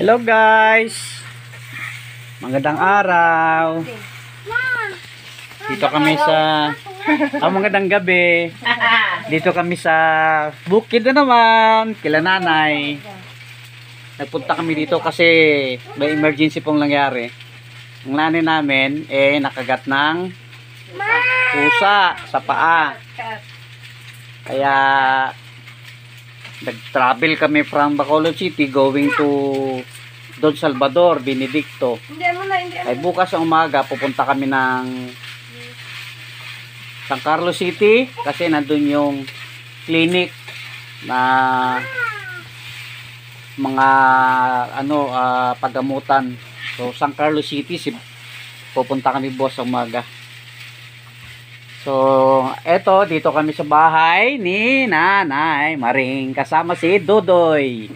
Hello guys, magandang araw. Dito kami sa magandang gabi. Dito kami sa bukid na naman, kila nanay. Nagpunta kami dito kasi may emergency pong nangyari. Ang nanay namin nakagat ng pusa sa paa. Kaya nag-travel kami from Bacolod City going to Don Salvador, Benedicto. Ay bukas ang umaga pupunta kami ng San Carlos City kasi nandun yung clinic na mga paggamutan. So San Carlos City pupunta kami bukas sa umaga. So, eto, dito kami sa bahay ni Nanay Maring. Kasama si Dodoy.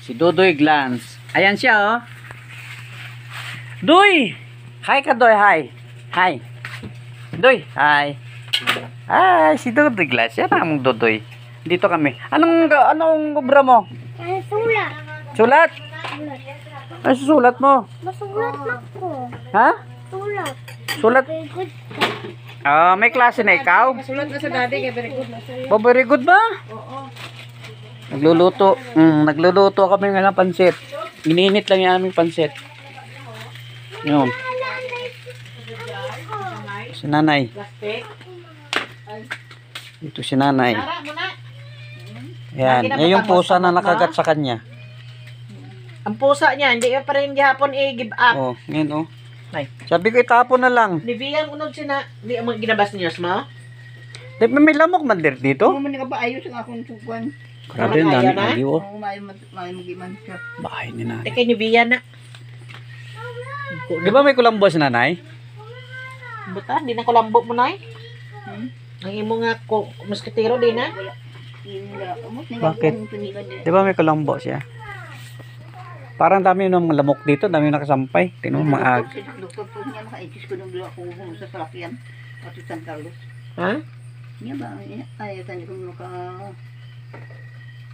Si Dodoy Glans. Ayan siya, oh. Doy! Hi ka, Doy. Hi. Hi. Doy. Hi. Hi, si Dodoy Glans. Yan ang Dodoy. Dito kami. Anong obra mo? Sulat. Sulat? Ano susulat mo? Masulat na ko. Ha? Sulat. Sulat? Very good. May klase na ikaw? Sulat na sa daddy kaya very good na sa'yo. Very good ba? Oo. Nagluluto kami ng pansit. Ininit lang yung aming pansit. Yun. Si nanay. Plastic. Ito si nanay. Tara mo na. Yan. Yan yung pusa na nakagat sa kanya. Ang pusa niya, hindi pa rin gihapon i-give up. Oh, ngayon oh. Ay. Sabi ko itapon na lang. Nibiyan unod sina, di mo ginabas niyo mo? Di ba may lamok man dir dito? Mo man nga ba ayos ang akong sukuan. Grabe yung dami aliw oh. May magiman siya. Bahay ni nanay. Kay nibiyan na. Di ba may kulambo si nanay? Buta, di na ko lambo mo nay. Ang imo nga ko musketero din na. Bakit? Di ba may kulambo siya? Parang dami ng lamok dito, dami yung nakasampay. Tingnan mo maag. Doktor po niya naka-itis ko nung ako sa salakyan at San Carlos. Ha? Niya ba ay tanya ko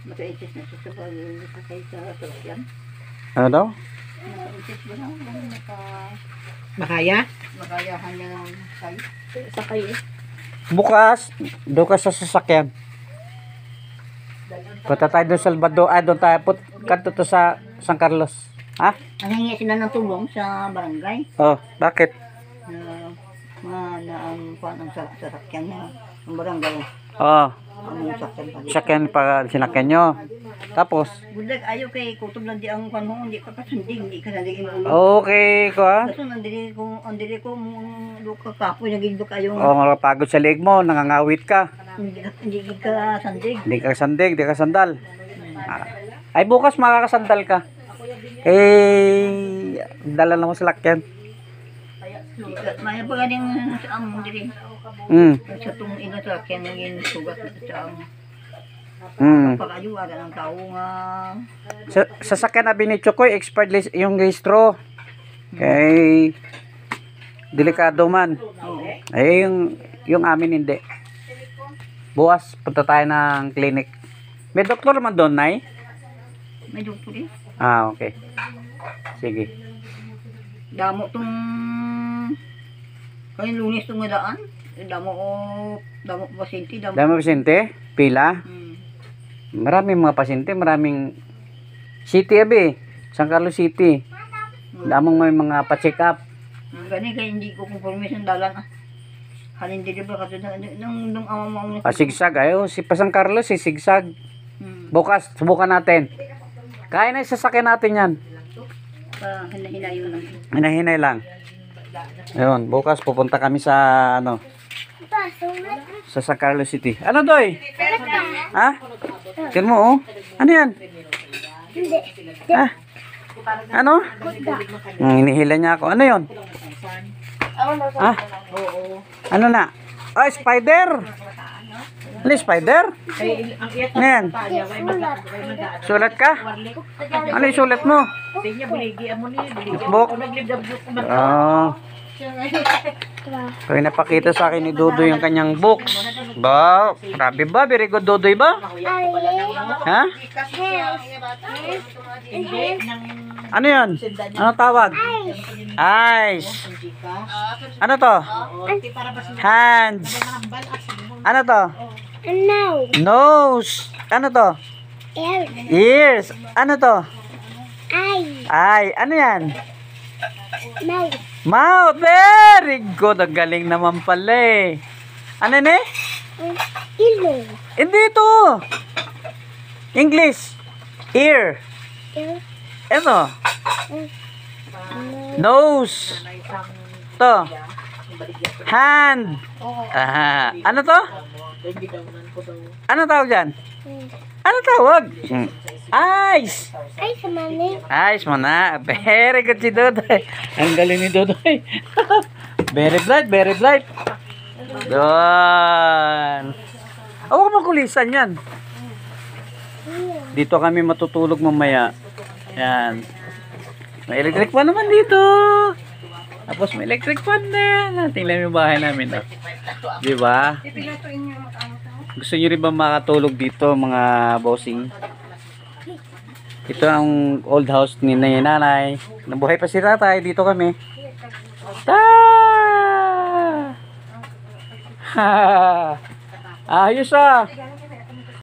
naka-itis na sa pagkakay sa salakyan. Ano daw? Naka-itis ba na Makaya? makayahan niya ng kay. Sakay eh. Bukas, doon ka sa sasakyan. Punta tayo doon sa Salvador. Doon tayo. Kanto to sa San Carlos. Ha? Ang hingi sila ng tulong sa barangay Oh, bakit? na ang sasakyan niya. Ang barangay. Oh, Ang sasakyan pa. sasakyan pa sinakyan nyo. Tapos, Budak ayaw kay kutob lang di ang kan mo hindi ka kasunding hindi ka naligin ulo. okay ko ha? Kaso nandiri ko luka kapoy nagindok kayo. Oh, marapagod sa leg mo, nangangawit ka. Hindi ka sandig. Hindi ka sandig, hindi ka sandal. Ay, bukas makakasandal ka. Dala lang mo sa lakyan. Maya pa ganing sa among diri. Sa tung ina sa kyan ngin sugat sa among. Pag-ayo aga ng tao nga. Sasakyan na binitso ko, expired yung registro. Kay delikado man. Ay, yung amin hindi. Bukas, punta tayo ng clinic. May doktor man doon, Nay? May doktor eh. Okay. Sige. Damo tong kay Lunes tong daan. Damo pasyente damo. Dami pasyente? Pila? Maraming mga pasyente, maraming city abi, San Carlos City. Damong may mga pa-check up. Gani kay hindi ko conforme sa dalan ah. Halin dili ba kadto nung amang Sigsag ayo, si pa San Carlos si sigsag. Bukas subukan natin. Kaya na sasakyan natin 'yan. Hinayo lang. Hinahinay lang. Ayun, bukas pupunta kami sa sa San Carlos City. Ano doy? Ha? Tignan mo oh. Ano 'yan? Ha? Ano? Hinihila niya ako. Ano 'yon? Ha? Ano na? Oh, spider. Ano spider? Ngayon. Sulat ka? Ano yung sulat mo? Tinya buligi amo ni. Book. Kaya napakita sa akin ni Dodoy yung kanyang books. Ba, grabe ba? Very good, Dodoy ba? Ha? Ano yan? Ano tawag? Eyes. Ano to? Hands. Ano to? No. Nose. Ano to? Air. Ears. Ano to? Eye. Ay, ano yan? Mouth. Mouth. Very good. Ang galing naman pala eh. Ano ne? Ilo. Hindi to. English. Ear. Ear. Ano? Nose. To. Hand. Ah, ano to? Ano tawag dyan? Ano tawag? Eyes. Ay, sa mali. Eyes mo na. Very good si Dodoy. Ang galing ni Dodoy. Very bright, very bright. Doon. Ako makulisan yan. Dito kami matutulog mamaya. Yan. May electric fan naman dito. Tapos may electric fan din. Tingnan mo yung bahay namin. Oh. Di ba? Gusto nyo rin ba makatulog dito mga bossing? Ito ang old house ni nanay. Nabuhay pa si tatay. Dito kami. Ha! Ayos ah.